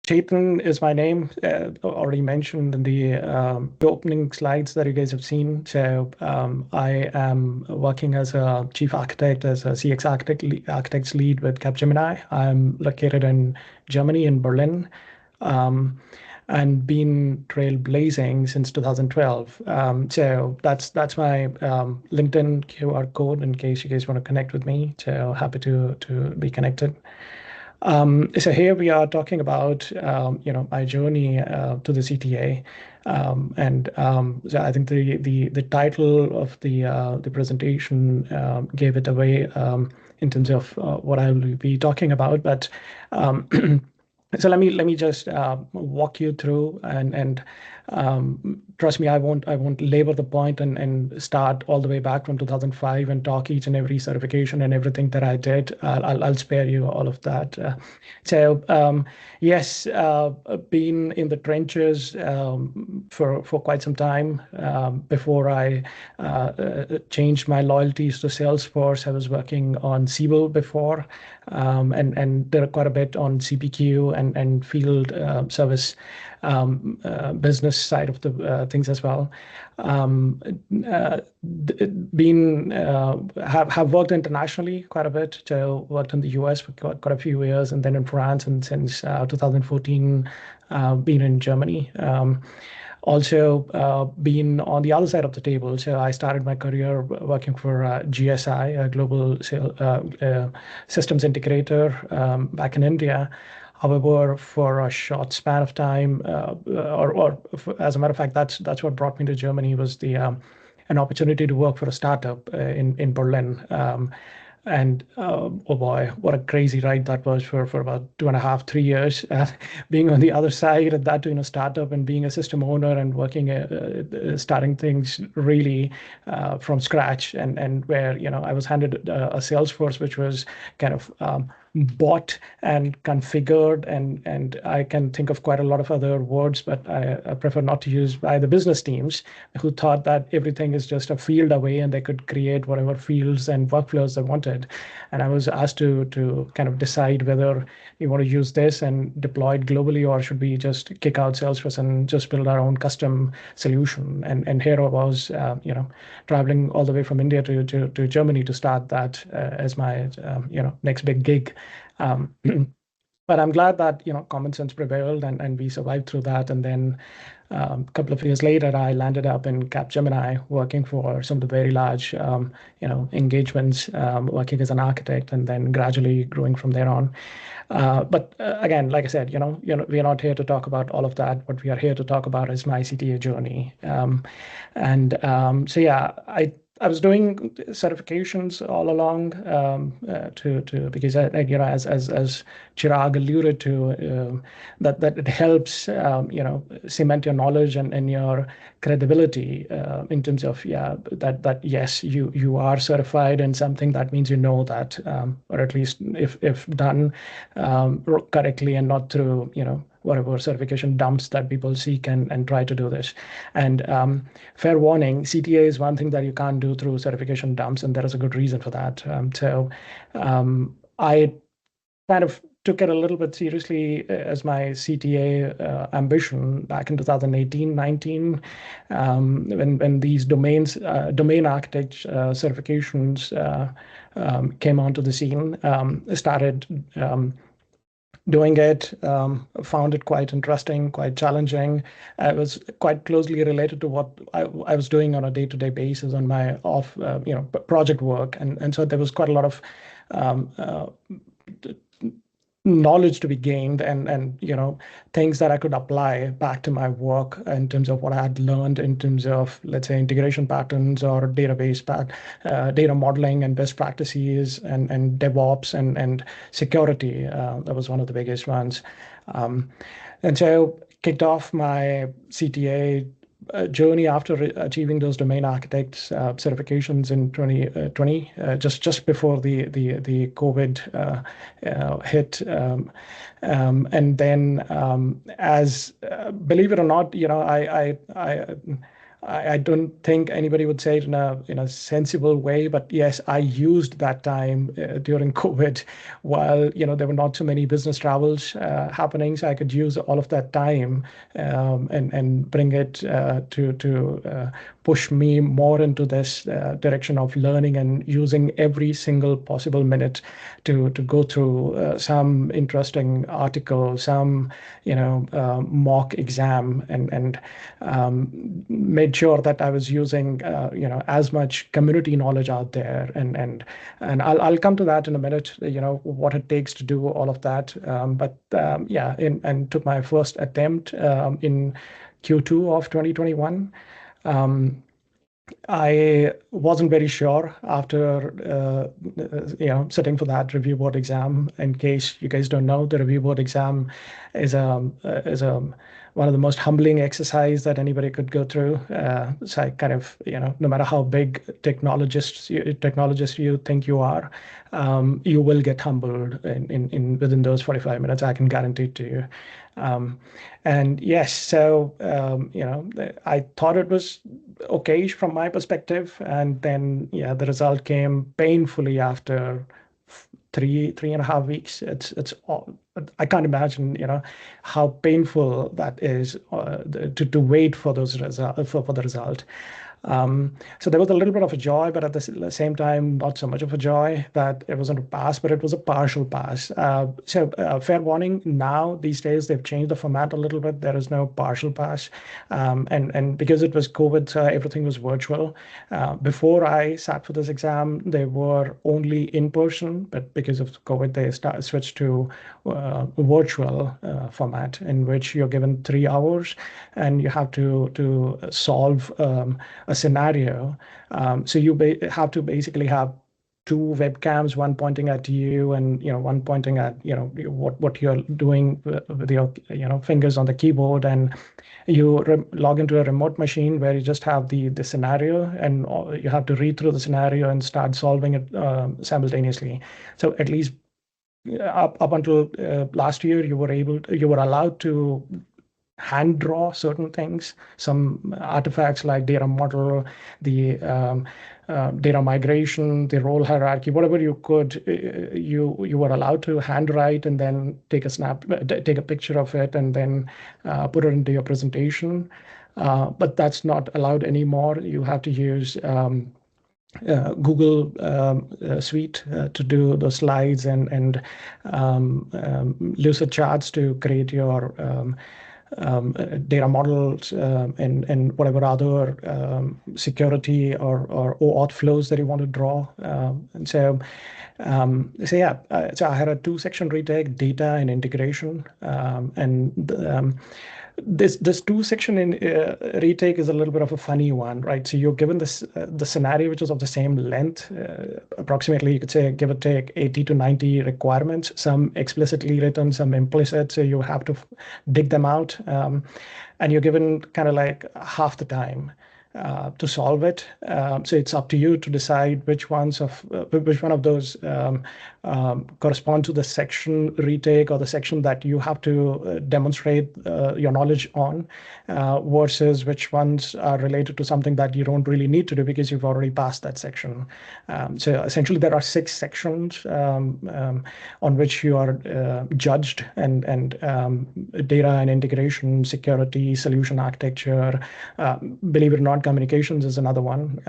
Chetan is my name, already mentioned in the opening slides that you guys have seen. So I am working as a chief architect, as a CX architect's lead with 𝗘𝗃𝗏𝗧. I'm located in Germany, in Berlin, and been trailblazing since 2012. So that's my LinkedIn QR code in case you guys want to connect with me. So happy to be connected. So here we are talking about my journey to the CTA, and so I think the title of the presentation gave it away in terms of what I will be talking about. But so let me just walk you through, and trust me, I won't labor the point and start all the way back from 2005 and talk each and every certification and everything that I did. I'll spare you all of that. So yes, been in the trenches for quite some time. Before I changed my loyalties to Salesforce, I was working on Siebel before, and did quite a bit on CPQ and field service business side of the things as well. Have worked internationally quite a bit. So worked in the US for quite a few years, and then in France, and since 2014 been in Germany. Also been on the other side of the table. So I started my career working for GSI, a global systems integrator back in India. However, for a short span of time, as a matter of fact, that's what brought me to Germany, was an opportunity to work for a startup in Berlin. And oh boy, what a crazy ride that was for about 2.5, 3 years, being on the other side of that, a startup and being a system owner and working, starting things really from scratch, and where I was handed a Salesforce which was kind of bought and configured, and I can think of quite a lot of other words, but I prefer not to use, by the business teams who thought that everything is just a field away and they could create whatever fields and workflows they wanted. And I was asked to kind of decide whether we want to use this and deploy it globally, or should we just kick out Salesforce and just build our own custom solution. And here I was, traveling all the way from India to Germany to start that as my next big gig. But I'm glad that common sense prevailed, and we survived through that. And then a couple of years later, I landed up in 𝗘𝗃𝗏𝗧, working for some of the very large engagements, working as an architect, and then gradually growing from there on. But again, like I said, we are not here to talk about all of that. What we are here to talk about is my CTA journey. So yeah, I was doing certifications all along because as Chirag alluded to, that it helps cement your knowledge and your credibility in terms of that yes, you are certified in something. That means that, or at least if done correctly and not through whatever certification dumps that people seek and try to do this. And fair warning, CTA is one thing that you can't do through certification dumps, and there is a good reason for that. So I kind of took it a little bit seriously as my CTA ambition back in 2018-19, when these domain architect certifications came onto the scene. Started doing it, found it quite interesting, quite challenging. It was quite closely related to what I was doing on a day-to-day basis on my project work, and so there was quite a lot of knowledge to be gained, and things that I could apply back to my work in terms of what I had learned in terms of, let's say, integration patterns or database data modeling and best practices and DevOps and security. That was one of the biggest ones. And so kicked off my CTA journey after achieving those domain architects certifications in 2020, just before the COVID hit, and then as believe it or not, I don't think anybody would say it in a sensible way, but yes, I used that time during COVID while there were not so many business travels happening, so I could use all of that time and bring it to push me more into this direction of learning and using every single possible minute to go through some interesting article, some mock exam, and made sure that I was using as much community knowledge out there, and I'll come to that in a minute. What it takes to do all of that, but yeah, and took my first attempt in Q2 of 2021. I wasn't very sure after sitting for that review board exam. In case you guys don't know, the review board exam is a one of the most humbling exercise that anybody could go through. So I kind of no matter how big technologist you think you are, you will get humbled in within those 45 minutes. I can guarantee to you. And yes, so I thought it was okay from my perspective, and then the result came painfully after three and a half weeks. It's I can't imagine how painful that is to wait for those for the result. So there was a little bit of a joy, but at the same time, not so much of a joy that it wasn't a pass, but it was a partial pass. So fair warning, now these days they've changed the format a little bit. There is no partial pass. And because it was COVID, everything was virtual. Before I sat for this exam, they were only in person, but because of COVID, they switched to virtual format in which you're given 3 hours and you have to solve a scenario. So you have to basically have 2 webcams, one pointing at you and one pointing at what you're doing with your fingers on the keyboard, and you log into a remote machine where you just have the scenario, and you have to read through the scenario and start solving it simultaneously. So at least up until last year, you were allowed to hand draw certain things, some artifacts like data model, the data migration, the role hierarchy, whatever you could, you were allowed to handwrite and then take a picture of it and then put it into your presentation. But that's not allowed anymore. You have to use Google Suite to do the slides and Lucid charts to create your data models and whatever other security or OAuth flows that you want to draw. And so yeah, so I had a 2-section retake, data and integration. And this 2-section retake is a little bit of a funny one, right? So you're given the scenario, which is of the same length, approximately, you could say, give or take 80 to 90 requirements, some explicitly written, some implicit. So you have to dig them out. And you're given kind of like half the time to solve it. So it's up to you to decide which one of those correspond to the section retake or the section that you have to demonstrate your knowledge on, versus which ones are related to something that you don't really need to do because you've already passed that section. So essentially, there are 6 sections on which you are judged, and data and integration, security, solution architecture, believe it or not, communications is another one.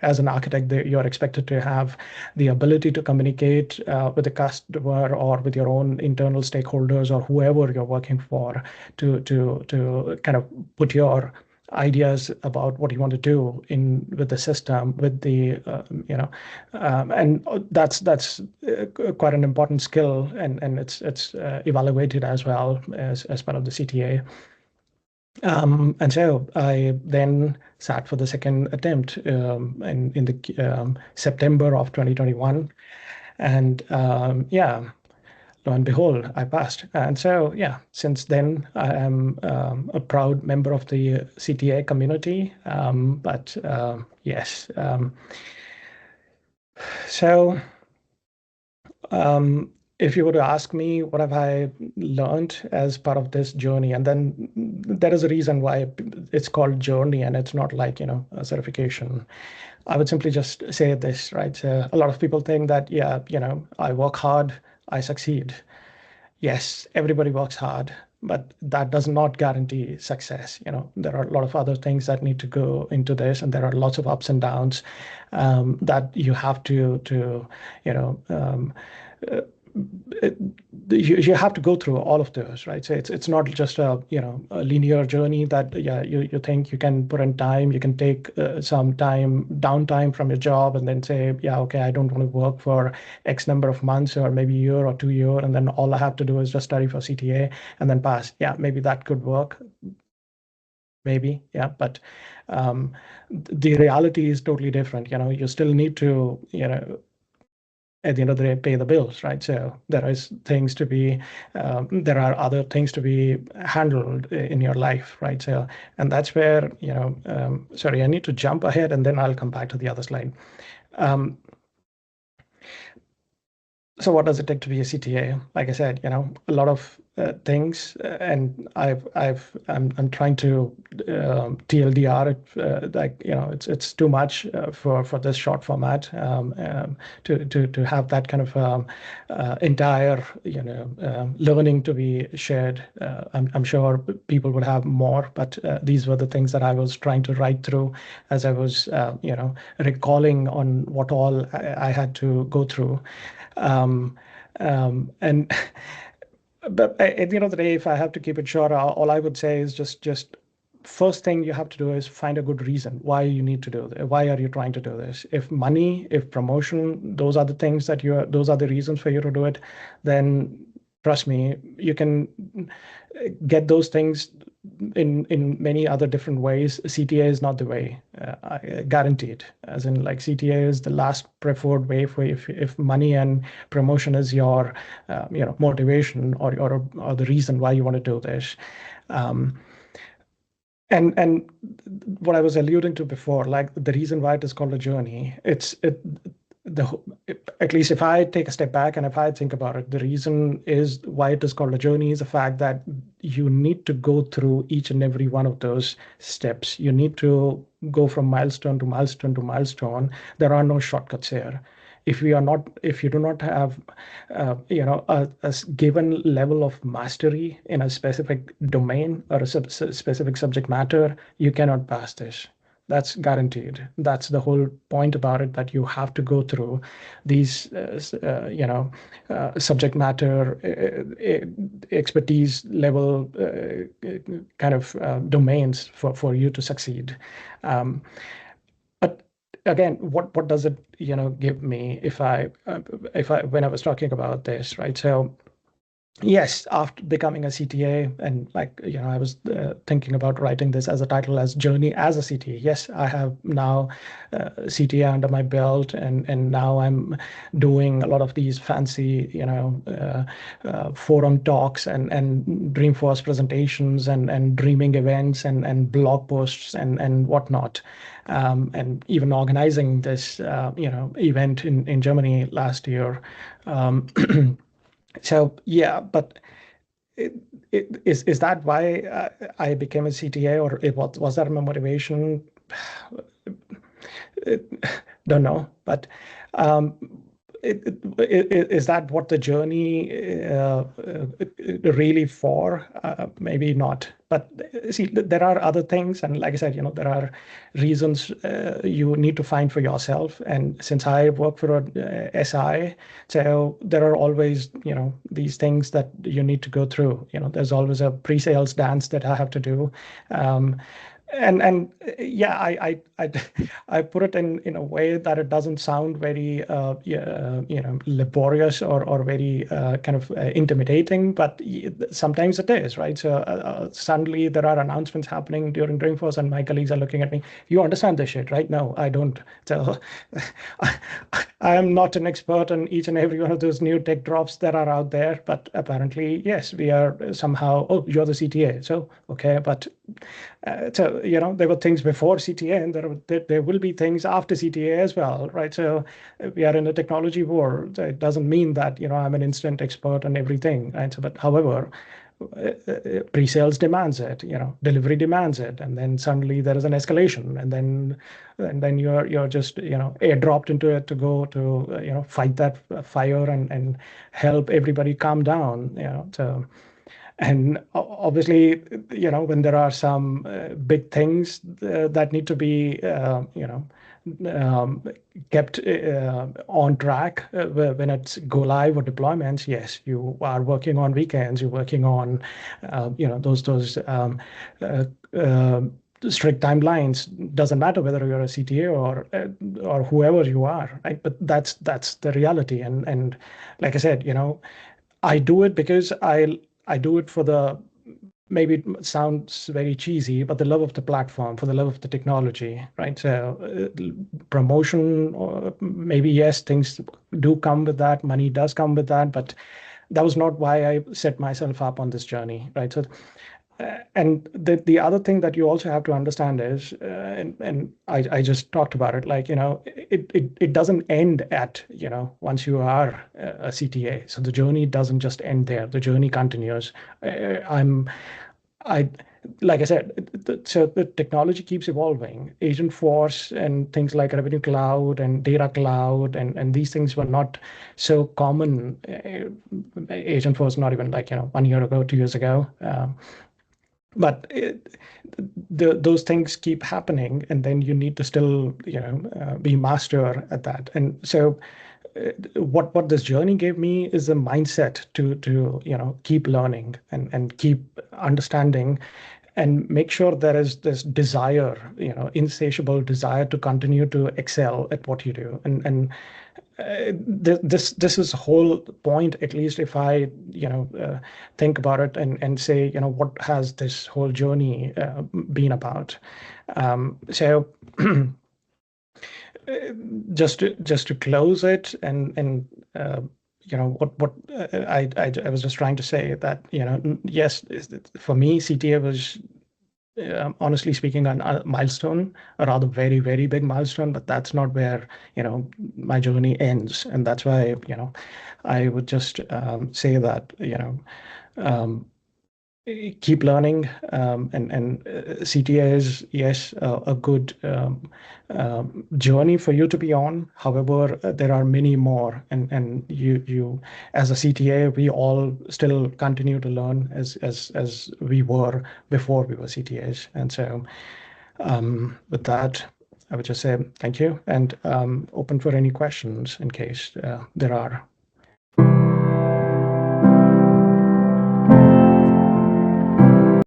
As an architect, you're expected to have the ability to communicate with the customer or with your own internal stakeholders or whoever you're working for to kind of put your ideas about what you want to do with the system, with the and that's quite an important skill, and it's evaluated as well as part of the CTA. And so I then sat for the second attempt in the September of 2021, and yeah, lo and behold, I passed. And so yeah, since then I am a proud member of the CTA community. But yes, so if you were to ask me what have I learned as part of this journey, and then there is a reason why it's called journey and it's not like, a certification. I would simply just say this, right? So a lot of people think that, yeah, I work hard, I succeed. Yes, everybody works hard, but that does not guarantee success. There are a lot of other things that need to go into this, and there are lots of ups and downs that you have to you know, uh, it, you have to go through all of those, right? So it's not just a linear journey that you think you can put in time, you can take some downtime from your job and then say, yeah, okay, I don't want to work for X number of months or maybe a year or 2 years, and then all I have to do is just study for CTA and then pass. Yeah, maybe that could work. Maybe, yeah, but the reality is totally different. You still need to, at the end of the day, pay the bills, right? So there are other things to be handled in your life, right? So, and that's where, sorry, I need to jump ahead and then I'll come back to the other slide. So what does it take to be a CTA? Like I said, a lot of things, and I'm trying to TLDR it, like it's too much for this short format to have that kind of entire learning to be shared. I'm sure people would have more, but these were the things that I was trying to write through as I was recalling on what all I had to go through. And but at the end of the day, if I have to keep it short, all I would say is just first thing you have to do is find a good reason why you need to do this. Why are you trying to do this? If money, if promotion, those are the things that those are the reasons for you to do it, then trust me, you can get those things in many other different ways. CTA is not the way, guaranteed. As in, like, CTA is the last preferred way for if money and promotion is your motivation or the reason why you want to do this. And what I was alluding to before, like the reason why it is called a journey, at least if I take a step back and if I think about it, the reason is why it is called a journey is the fact that you need to go through each and every one of those steps. You need to go from milestone to milestone to milestone. There are no shortcuts here. If you do not have a given level of mastery in a specific domain or a specific subject matter, you cannot pass this. That's guaranteed. That's the whole point about it, that you have to go through these, subject matter expertise level kind of domains for you to succeed. But again, what does it give me if I when I was talking about this, right? So yes, after becoming a CTA, and I was thinking about writing this as a title as Journey as a CTA. Yes, I have now CTA under my belt, and now I'm doing a lot of these fancy, forum talks and Dreamforce presentations and dreaming events and blog posts and whatnot. And even organizing this, event in Germany last year. So yeah, but is that why I became a CTA, or was that my motivation? Don't know, but is that what the journey really for? Maybe not. But see, there are other things, and like I said, there are reasons you need to find for yourself. And since I work for a SI, so there are always these things that you need to go through. There's always a pre-sales dance that I have to do. And yeah, I put it in a way that it doesn't sound very laborious or very kind of intimidating, but sometimes it is, right? So suddenly there are announcements happening during Dreamforce, and my colleagues are looking at me. You understand this shit, right? No, I don't. So I am not an expert on each and every one of those new tech drops that are out there, but apparently, yes, we are somehow, oh, you're the CTA. So, okay, but so, there were things before CTA and there will be things after CTA as well, right? So we are in a technology world. It doesn't mean that, I'm an instant expert on everything, right? So, but however, pre-sales demands it, delivery demands it, and then suddenly there is an escalation, and then you're just airdropped into it to go to fight that fire and help everybody calm down, so. And obviously, when there are some big things that need to be, kept on track when it's go live or deployments, yes, you are working on weekends, you're working on, those strict timelines. Doesn't matter whether you're a CTA or whoever you are, right? But that's the reality. And like I said, I do it because I do it for maybe it sounds very cheesy, but the love of the platform, for the love of the technology, right? So promotion, or maybe, yes, things do come with that, money does come with that, but that was not why I set myself up on this journey, right? So, and the other thing that you also have to understand is, and I just talked about it, like, it doesn't end at, once you are a CTA. So the journey doesn't just end there. The journey continues. I like I said, so the technology keeps evolving. Agentforce and things like Revenue Cloud and Data Cloud and these things were not so common. Agentforce not even like 1 year ago, 2 years ago. But those things keep happening, and then you need to still, be master at that. And so, what this journey gave me is a mindset to keep learning and keep understanding, and make sure there is this desire, insatiable desire to continue to excel at what you do. And this is the whole point, at least if I think about it and say, what has this whole journey been about. So just to close it, and what I was just trying to say that, yes, for me, CTA was, honestly speaking, a milestone, a rather very, very big milestone, but that's not where, my journey ends. And that's why, I would just say that, keep learning, and CTA is, yes, a good journey for you to be on. However, there are many more, and you as a CTA, we all still continue to learn as we were before we were CTAs. And so with that, I would just say thank you, and open for any questions in case there are.